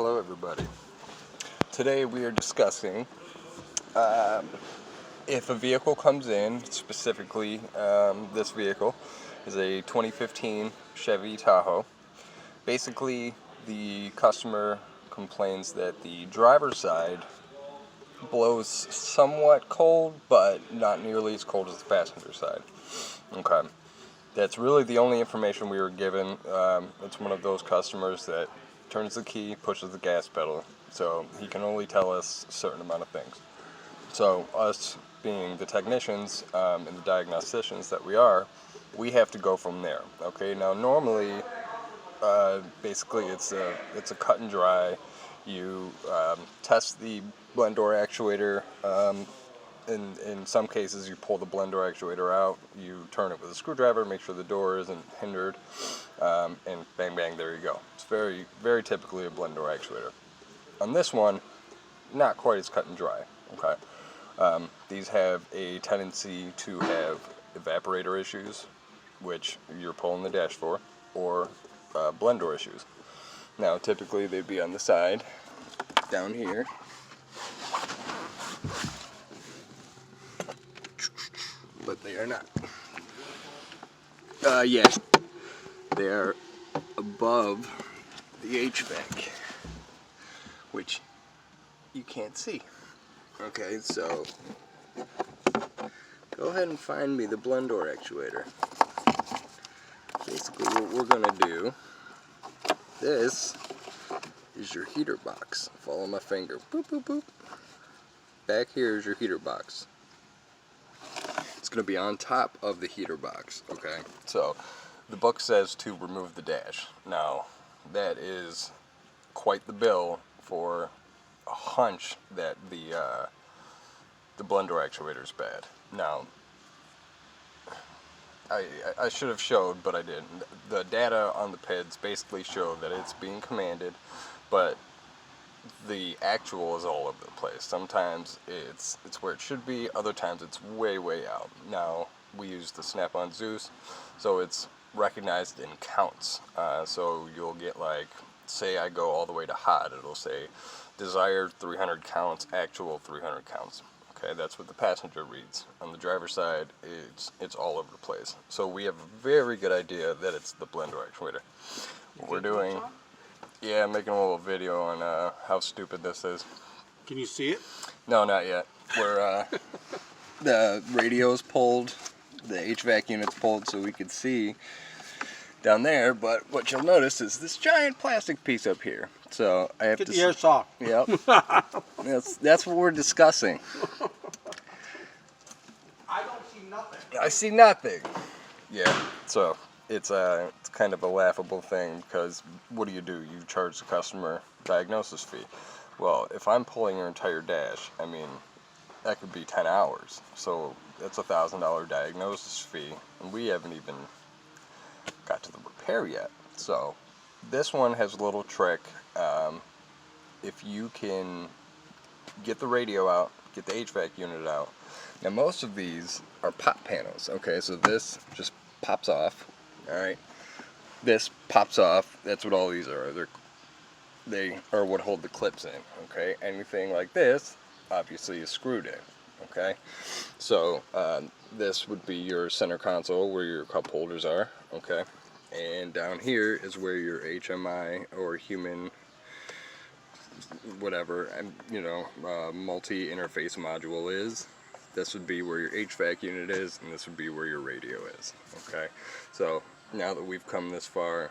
Hello everybody. Today we are discussing if a vehicle comes in, specifically this vehicle is a 2015 Chevy Tahoe. Basically the customer complains that the driver's side blows somewhat cold, but not nearly as cold as the passenger side. Okay. That's really the only information we were given. It's one of those customers that turns the key, pushes the gas pedal, so he can only tell us a certain amount of things. So us being the technicians and the diagnosticians that we are, we have to go from there. Okay, now normally, basically it's a cut and dry. You test the blend door actuator. In some cases, you pull the blend door actuator out, you turn it with a screwdriver, make sure the door isn't hindered, and bang bang, there you go. It's very, very typically a blend door actuator. On this one, not quite as cut and dry. Okay, these have a tendency to have evaporator issues, which you're pulling the dash for, or blend door issues. Now, typically they'd be on the side, down here. But they are not. Yes, they are above the HVAC, which you can't see. Okay, so go ahead and find me the blend door actuator. Basically, what we're gonna do, this is your heater box. Follow my finger. Boop, boop, boop. Back here is your heater box. It's going to be on top of the heater box, okay? So, the book says to remove the dash. Now, that is quite the bill for a hunch that the blend door actuator is bad. Now, I should have showed, but I didn't. The data on the PIDs basically show that it's being commanded, but the actual is all over the place. Sometimes it's where it should be, other times it's way out. Now, we use the Snap-on Zeus, so it's recognized in counts. So you'll get, like, say I go all the way to hot, it'll say desired 300 counts, actual 300 counts. Okay, that's what the passenger reads. On the driver's side, it's all over the place. So we have a very good idea that it's the blend door actuator. What we're doing... Yeah, I'm making a little video on how stupid this is. Can you see it? No, not yet. Where the radio's pulled, the HVAC unit's pulled so we can see down there, but what you'll notice is this giant plastic piece up here. So I have Get the air saw. Yep. That's what we're discussing. I don't see nothing. I see nothing. Yeah, so it's kind of a laughable thing, because what do? You charge the customer diagnosis fee. Well, if I'm pulling your entire dash, I mean, that could be 10 hours. So that's a $1,000 diagnosis fee, and we haven't even got to the repair yet. So this one has a little trick. If you can get the radio out, get the HVAC unit out. Now, most of these are pop panels. Okay, so this just pops off. Alright, this pops off. That's what all these are. They are what hold the clips in. Okay, anything like this obviously is screwed in. Okay, so this would be your center console where your cup holders are. Okay, and down here is where your HMI or human whatever, and multi-interface module is. This would be where your HVAC unit is, and this would be where your radio is. Okay, so now that we've come this far,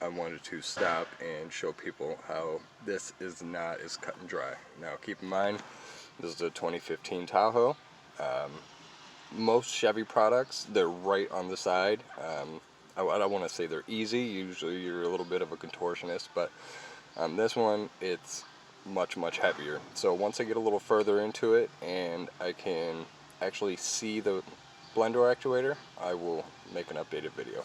I wanted to stop and show people how this is not as cut and dry. Now, keep in mind, this is a 2015 Tahoe. Most Chevy products, they're right on the side. I don't want to say they're easy. Usually you're a little bit of a contortionist, but on this one, it's much heavier. So once I get a little further into it and I can actually see the blend door actuator, I will make an updated video.